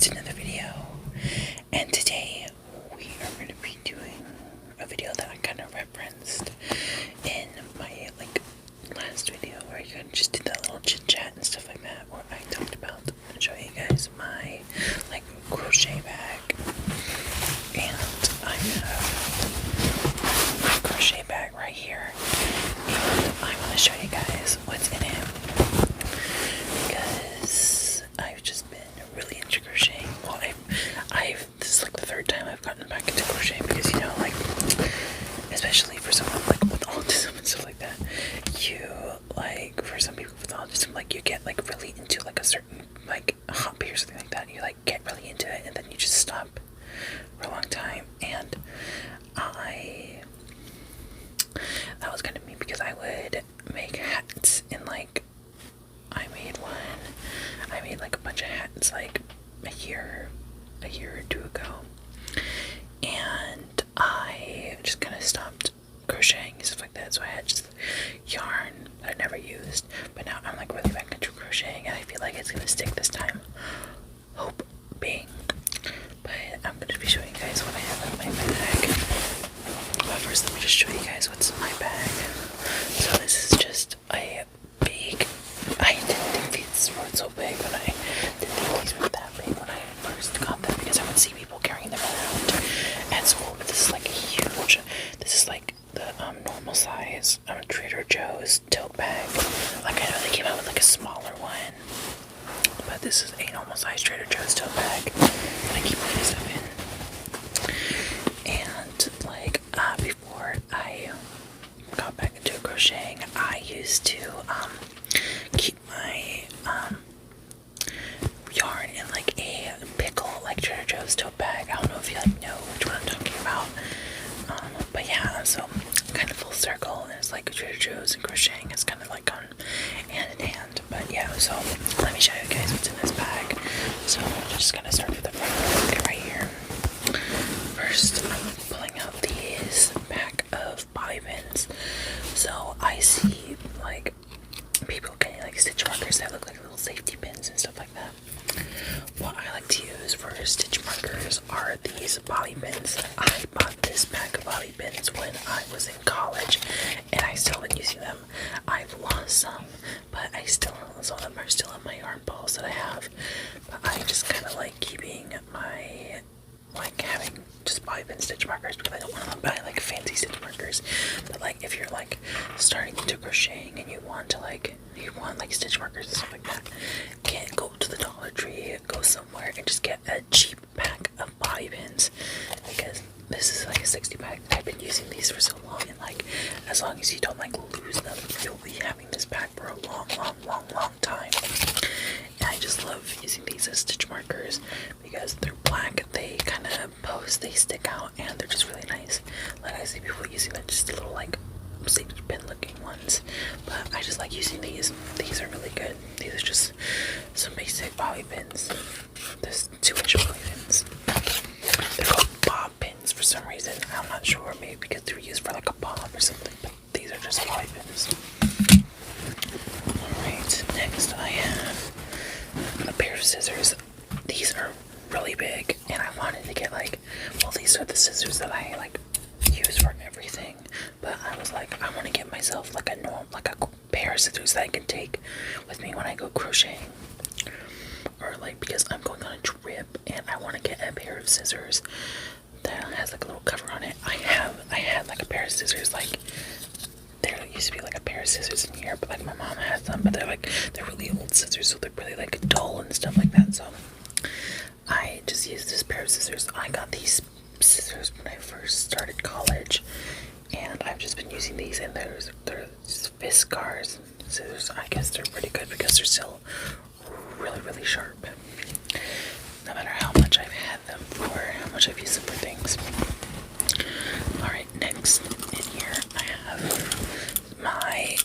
it's another video, and today we are going to be doing a video that I kind of referenced in my last video where I kind of just did that little chit chat and stuff like that, where I talked about and show you guys my crochet bag, and I have my crochet bag right here, and I want to show you guys what's in it because I've just been really into crocheting. Well, this is the third time I've gotten back into crochet because, you know, especially for someone with autism and stuff like that, for some people with autism, you get really into a certain hobby or something like that. You get really into it and then you just stop for a long time. And that was kind of me because I would make hats and I made a bunch of hats a year or two ago, and I just kind of stopped crocheting and stuff like that. So I had just yarn that I never used, but now I'm really back into crocheting, and I feel like it's gonna stick this time. Hope being. But I'm gonna be showing you guys what I have in my bag. But first, let me just show you guys what's in my bag. So this is just a big. I didn't think these were so big when I didn't think these were that big when I first got them because I would see people carrying them around at school. But this is huge. This is the normal size Trader Joe's tote bag. I know they came out with a smaller one, but this is a normal size Trader Joe's tote bag that I keep my stuff in. And before I got back into crocheting, I used to keep my yarn in a pickle Trader Joe's tote bag. I don't know if you know which one I'm talking about. But yeah, so kind of full circle, and it's Trader Joe's and crocheting is kind of gone hand in hand. But yeah, so let me show you guys what's in this bag. So I'm just gonna start with the front right here. First, I'm pulling out these pack of bobby pins. So I see people getting stitch markers that look like little safety pins and stuff like that. What I like to use for stitch markers are these bobby pins. I bought this pack of bobby pins when I was in college, and I still been using them. I've lost some, but some of them are still in my yarn balls that I have. But I just kind of like keeping my having just bobby pin stitch markers because I don't want to buy fancy stitch markers. But if you're starting into crocheting and you want to stitch markers and stuff like that, can't go to the Dollar Tree, go somewhere and just get a cheap pack of bobby pins, because this is a 60 pack. I've been using these for so long, and as long as you don't lose them, you'll be having this pack for a long time. And I just love using these as stitch markers because they're black, they kind of post, they stick out, and they're just really nice. I see people using them, just little safety pin looking ones, but I just like using these. These are really good. These are just some basic bobby pins. There's 2-inch bobby pins. They're called bob pins for some reason. I'm not sure, maybe because they were used for a bob or something, but these are just bobby pins. Alright, next I have a pair of scissors. These are really big, and I wanted to get these are the scissors that I use for everything, but I was I want to get myself a pair of scissors that I can take with me when I go crocheting, or because I'm going on a trip and I want to get a pair of scissors that has a little cover on it. I had a pair of scissors there used to be a pair of scissors in here, but my mom has them, but they're really old scissors, so they're really dull and stuff like that. So I just used this pair of scissors. I got these scissors when I first started college, and I've just been using these, and they're Fiskars scissors. I guess they're pretty good because they're still really sharp, no matter how much I've had them or how much I've used them for things. Alright, next in here I have my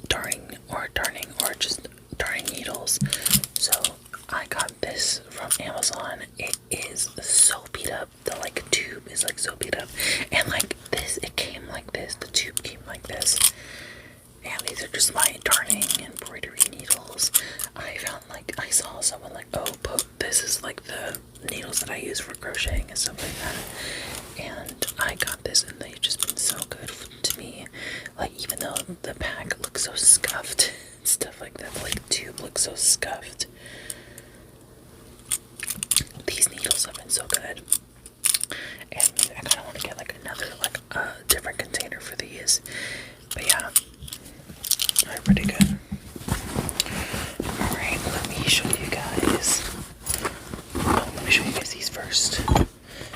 darning or just darning needles. So I got this from Amazon. It is so beat up. The tube is so beat up, and this, it came like this. The tube came like this, and these are just my darning and embroidery needles. I found I saw someone put this is like the needles that I use for crocheting and stuff like that. And I got this, and they've just been so good to me. Like, even though the pack looks so scuffed, stuff like that, like the tube looks so scuffed, these needles have been so good. And I kind of want to get like another, like a different container for these. But yeah, they're pretty good. Alright, let me show you guys. Oh, let me show you guys these first.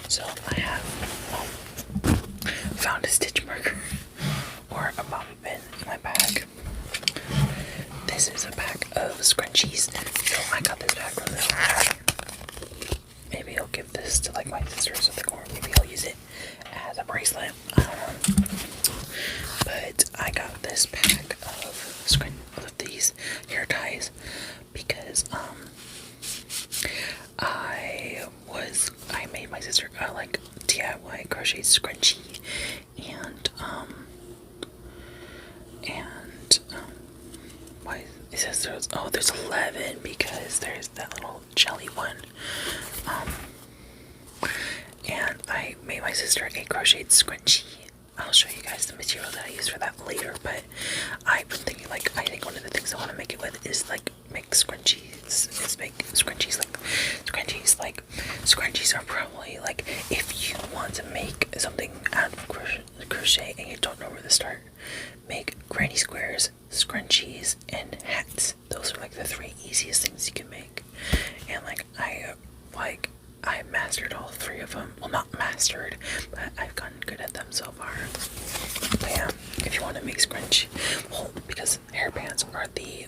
So I have found a stitch marker or a bobby pin in my bag. This is a pack of scrunchies. So I got this pack from this one. Maybe I'll give this to like my sister or something, or maybe I'll use it as a bracelet. I don't know. But I got this pack of these hair ties because I made my sister like DIY crochet scrunchie, and why it says there's 11 because there's that little jelly one. And I made my sister a crocheted scrunchie. I'll show you guys the material that I use for that later, but I've been thinking, like, I think one of the things I want to make it with is, like, make scrunchies. Scrunchies are probably, like, if you want to make something out of crochet and you don't know where to start, make granny squares, scrunchies, and hats. Those are, like, the 3 easiest things you can make. And, like, I mastered all 3 of them. Well, not mastered, but I've gotten good at them so far. But yeah, if you want to make scrunchie, well, because hairbands are the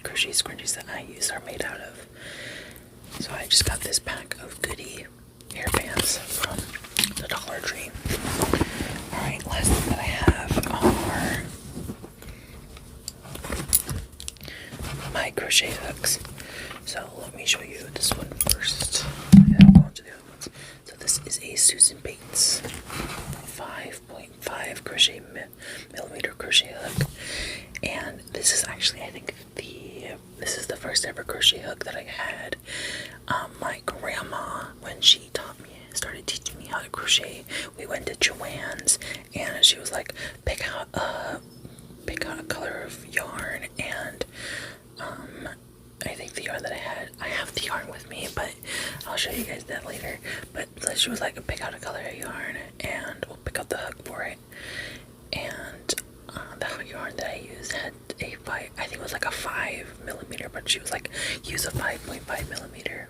crochet scrunchies that I use are made out of. So I just got this pack of goodie hairbands from the Dollar Tree. Alright, last thing that I have are my crochet hooks. So let me show you this one first, and I'll go on to the other ones. So this is a Susan Bates 5.5 crochet millimeter crochet hook, and this is actually, I think, this is the first ever crochet hook that I had. My grandma, when she started teaching me how to crochet, we went to Joann's, and she was like, pick out a color of yarn, and I think the yarn that I have the yarn with me, but I'll show you guys that later. But she was like, pick out a color of yarn, and we'll pick out the hook for it. And the yarn that I used had I think it was like a 5mm, but she was like, use a 5.5mm.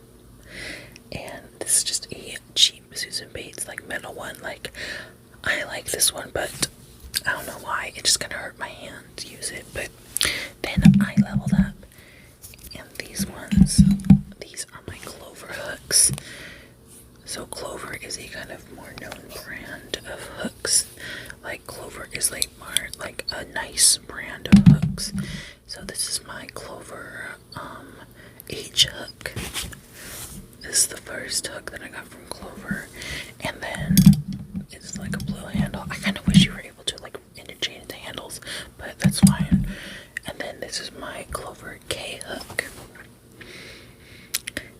And this is just a cheap Susan Bates, like, metal one. Like, I like this one, but I don't know why, it just kind of hurt my hand to use it. But then I leveled up, and these are my Clover hooks. So Clover is a kind of more known brand of hooks. Like, Clover is like more like a nice brand of hooks. So this is my Clover H hook. This is the first hook that I got from Clover, and then it's like a blue handle. I kind of wish you were able to like interchange the handles, but that's fine. And then this is my Clover K hook.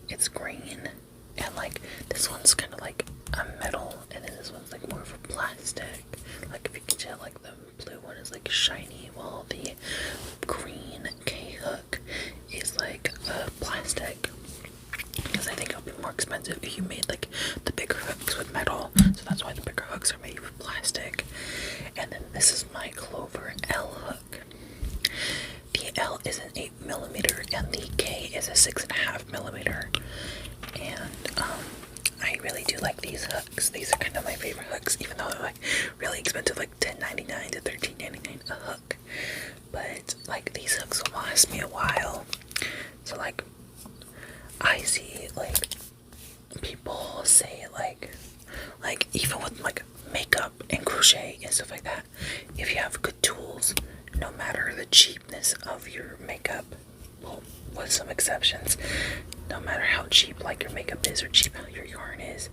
It's green, and like this one's kind of like a metal, and then this one's like more of a plastic. Like, if you can tell, like the blue one is like shiny, while the green K hook is like plastic. Because I think it would be more expensive if you made like the bigger hooks with metal, so that's why the bigger hooks are made with plastic. And then this is my Clover L hook. The L is an 8mm and the K is a 6.5mm. And I really do like these hooks. These are kind of my favorite hooks, even though they're like really expensive, like $10.99 to $13.99 a hook. But like, these hooks will last me a while. So like, I see like people say like even with like makeup and crochet and stuff like that, if you have good tools, no matter the cheapness of your makeup, well, with some exceptions. No matter how cheap like your makeup is or cheap how your yarn is,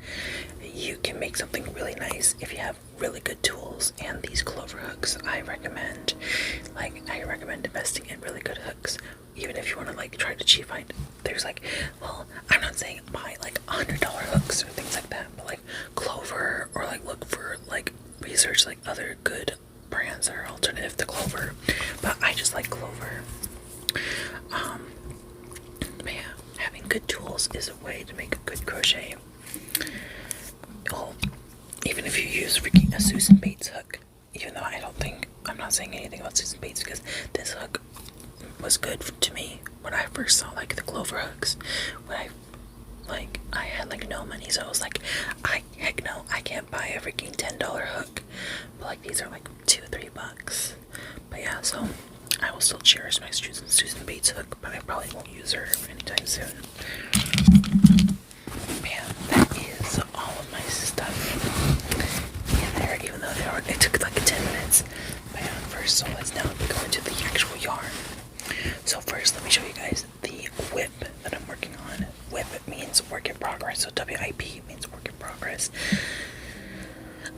you can make something really nice if you have really good tools. And these clover hooks, I recommend investing in really good hooks. Even if you want to like try to cheap find, there's like, well, I'm not saying buy like $100 hooks or things like that, but like Clover, or like look for like research like other good brands that are alternative to Clover. But I just like Clover. Man, having good tools is a way to make a good crochet. Well, even if you use freaking a Susan Bates hook, even though I'm not saying anything about Susan Bates, because this hook was good to me when I first saw like the Clover hooks. When I had like no money, so I was like, heck no, I can't buy a freaking $10 hook. But like these are like $2-3. But yeah, so I will still cherish my Susan Bates hook, but I probably won't use her anytime soon. Man, that is all of my stuff in there, even though it took like 10 minutes. But yeah, first, so let's now go into the actual yarn. So first, let me show you guys the whip that I'm working on. Whip means work in progress, so WIP means work in progress.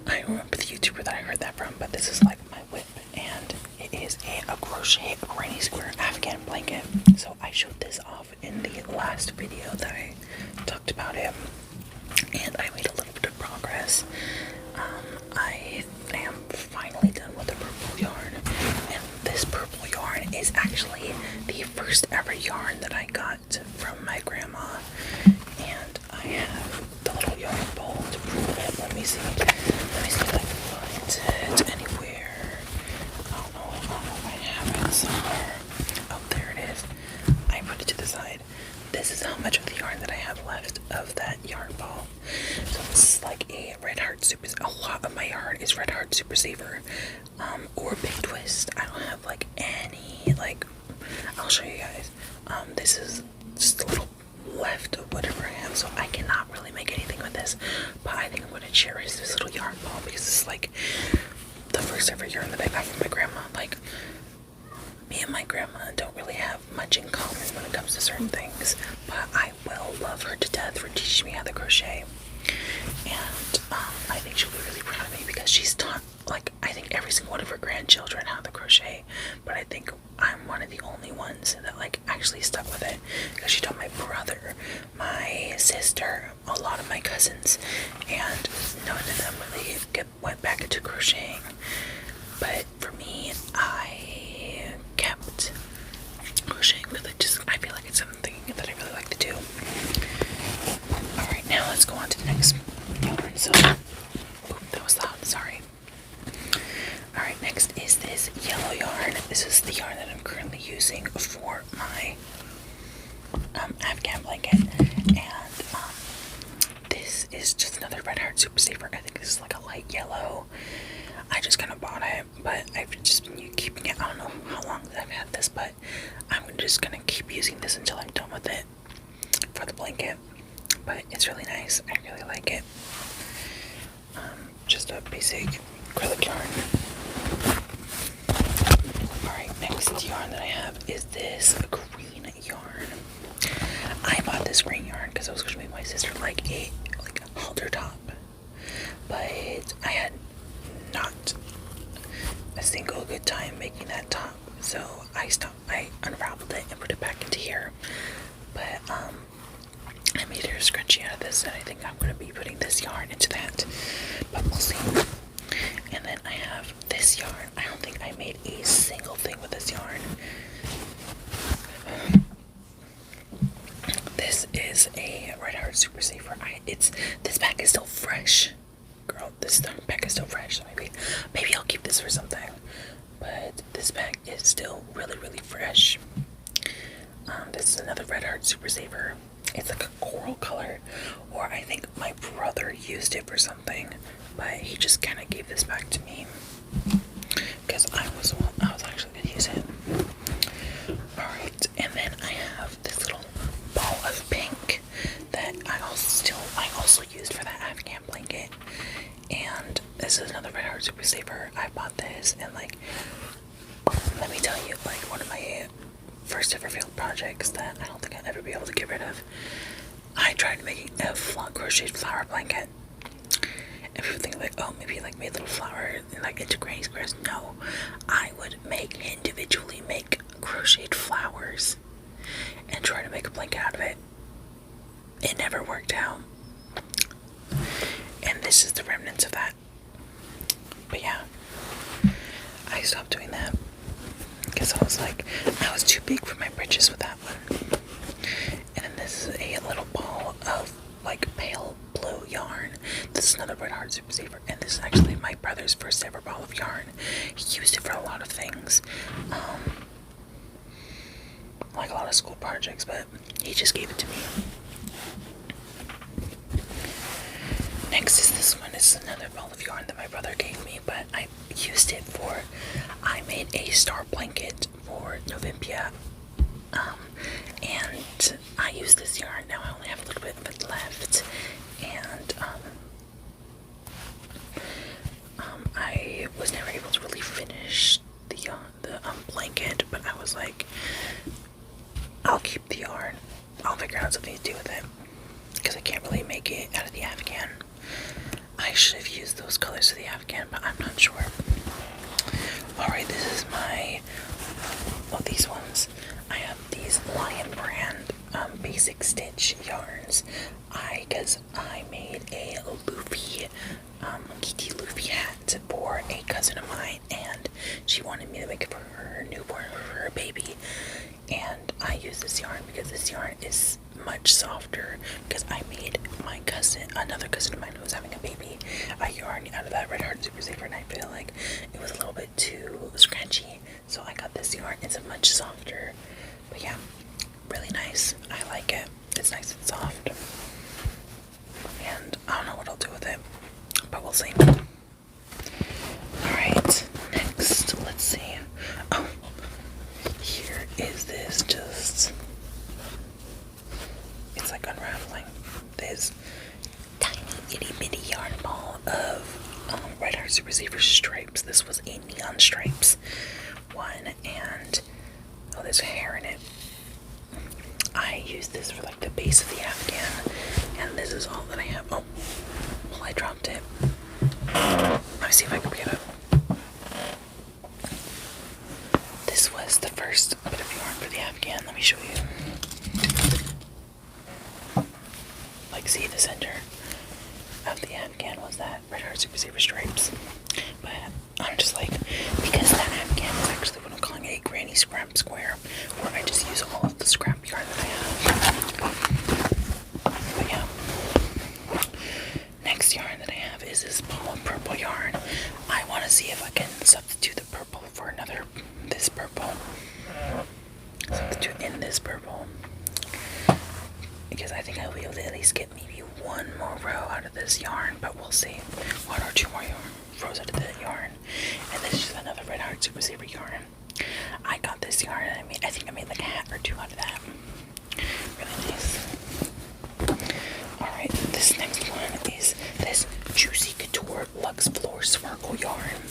I don't remember the YouTuber that I heard that from, but this is like my whip, and it is a crochet granny square Afghan blanket. So I showed this off in the last video that I talked about it, and I made a little bit of progress. I am finally done with the purple yarn, and this purple yarn is actually the first ever yarn that I got from my grandma, and I have the little yarn ball to prove it. Let me see if I can find it anywhere. I don't know if I have it somewhere. Oh, there it is. I put it to the side. This is how much of the yarn that I have left of that yarn ball. So this is like a Red Heart Super. A lot of my yarn is Red Heart Super Saver, or Big Twist. I don't have like any like. I'll show you guys. This is just a little left of whatever I have, so I cannot really make anything with this. But I think I'm going to cherish this little yarn ball because it's like the first ever yarn that I got from my grandma. Like, me and my grandma don't really have much in common when it comes to certain things, but I will love her to death for teaching me how to crochet. And I think she'll be really proud of me because she's taught, like, I think every single one of her grandchildren how to crochet, but I think I'm one of the only ones that like actually stuck with it, because she taught my brother, my sister, a lot of my cousins, and none of them really went back into crocheting. But for me, I kept crocheting because I feel like it's something that I really like to do. Alright, now let's go on to the next yarn. So, that was loud, sorry. Alright, next is this yellow yarn. This is the yarn that I'm currently using for my Afghan blanket. And this is just another Red Heart Super Saver. I think this is like a light yellow. I just kind of bought it, but I've just been keeping it. I don't know how long I've had this, but I'm just going to keep using this until I'm done with it for the blanket. But it's really nice. I really like it. Just a basic acrylic yarn. Alright, next yarn that I have is this green yarn. I bought this green yarn because I was going to make my sister like a halter top. But I had not a single good time making that top, so I unraveled it and put it back into here. But I made her a scrunchie out of this, and I think I'm going to be putting this yarn into that, but we'll see. And then I have this yarn. I don't think I made a single thing with this yarn. This is a Red Heart Super Saver. This pack is still fresh. Girl, this pack is still fresh, so maybe I'll keep this for something. But this pack is still really, really fresh. This is another Red Heart Super Saver. It's like a coral color, or I think my brother used it for something, but he just kind of gave this back to me because I was actually gonna use it. Alright, and then I have this little ball of pink that I also used for that Afghan blanket. And this is another Red Heart Super Saver. I bought this, and like, let me tell you, like, one of my first ever failed projects that I don't think I'll ever be able to get rid of. I tried making a crocheted flower blanket. And people think like, oh, maybe like made little flower and like into granny squares. No, I would individually make crocheted flowers and try to make a blanket out of it. It never worked out. And this is the remnants of that. But yeah, I stopped doing that because I was like, I was too big for my britches with that one. And then this is a little ball of like pale blue yarn. This is another Red Heart Super Saver, and this is actually my brother's first ever ball of yarn. He used it for a lot of things, like a lot of school projects, but he just gave it to me. Next is this one. This is another ball of yarn that my brother gave me, but I used it for, I made a star blanket for Novimpia, and I use this yarn. Now I only have a little bit of it left, and I was never able to really finish the blanket, but I was like, I'll keep the yarn. I'll figure out something to do with it, because I can't really make it out of the Afghan. I should have used those colors for the Afghan, but I'm not sure. Alright, this is my, these ones. I have these Lion brand basic stitch yarns. Because I made a Luffy, Kitty Luffy hat for a cousin of mine, and she wanted me to make it for her newborn, for her baby. And I use this yarn because this yarn is much softer, because I made my cousin, another cousin of mine who was having a baby, a yarn out of that Red Heart Super Saver, and I feel like it was a little bit too scratchy, so I got this yarn. It's much softer, but yeah, really nice. I like it. It's nice and soft, and I don't know what I'll do with it, but we'll see. Alright, next, let's see. Oh, here is this just, it's like unraveling. This tiny itty bitty yarn ball of Red Heart Super Saver stripes. This was a neon stripes one, and oh, there's hair in it. I used this for like the base of the Afghan, and this is all that I have. Oh, well, I dropped it. Let me see if I can get it. This was the first bit of yarn for the Afghan. Let me show you. Like, see, the center of the Afghan was that Red Heart Super Saver stripes. But I'm just like, because that Afghan is actually what I'm calling a granny scrap square, where I just use all of the scrap yarn that I have. But yeah. Next yarn that I have is this ball of purple yarn. I want to see if I can substitute the purple for this purple. Substitute in this purple. Because I think I'll be able to at least get maybe one more row out of this yarn, but we'll see. One or two more rows out of that yarn. And this is just another Red Heart Super Saver yarn. I got this yarn and I think I made like a hat or two out of that. Really nice. Alright, this next one is this Juicy Couture Luxe Floor Sparkle yarn.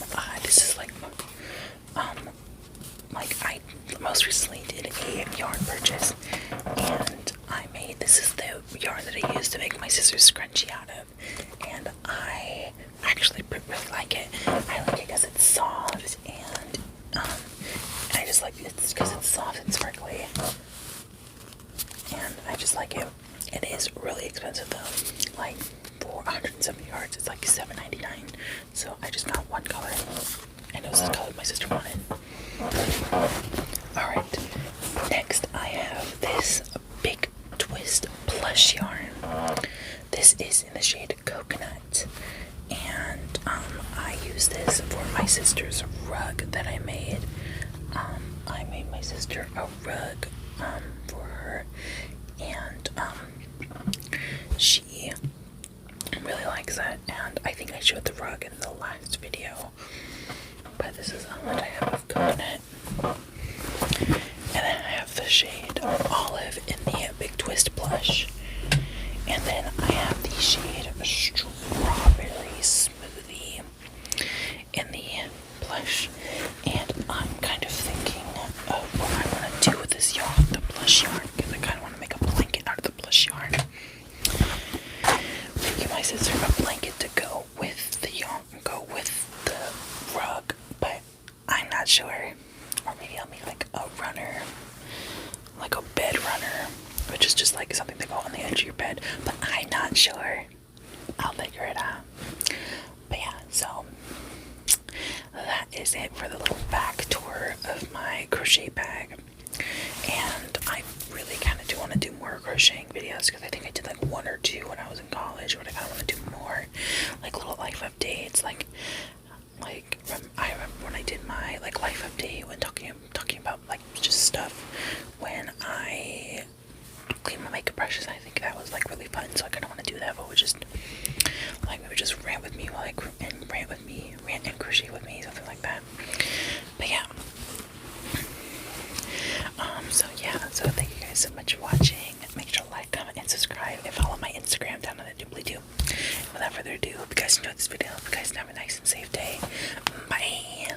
This is like I most recently did a yarn purchase, and I made, this is the yarn that I used to make my sister's scrunchie out of, and I actually really like it. I like it because it's soft, and I just like it because it's soft and sparkly, and I just like it. It is really expensive though, like for 170 yards, it's like $7.99. So I just got one color, and it was the color my sister wanted. Alright, next I have this Big Twist plush yarn. This is in the shade Coconut, and I use this for my sister's rug that I made. I made my sister a rug for her, and she really likes it, and I think I showed the rug in the last video, but this is what I have of Coconut. And then I have the shade Olive in the Big Twist Plush. And then I have the shade Strawberry Smoothie in the Plush. And I'm kind of thinking of what I want to do with this much yarn. Give my sister a blanket to go with the yarn, go with the rug, but I'm not sure. Or maybe I'll make like a runner, like a bed runner, which is just like something to go on the edge of your bed, but I'm not sure. I'll figure it out. But yeah, so that is it for the little back tour of my crochet bag. And I really kind of do want to do more crocheting videos because I think I did like 1 or 2 when I was in college, but I kind of want to do more, like little life updates, like I remember when I did my like life update when talking about like just stuff when I clean my makeup brushes. I think that was like really fun, so I kind of want to do that, but we just like maybe just rant with me while I rant and crochet with me, something like that. But yeah. So thank you guys so much for watching. Make sure to like, comment, and subscribe, and follow my Instagram down in the doobly-doo. And without further ado, hope you guys enjoyed this video. Hope you guys have a nice and safe day. Bye.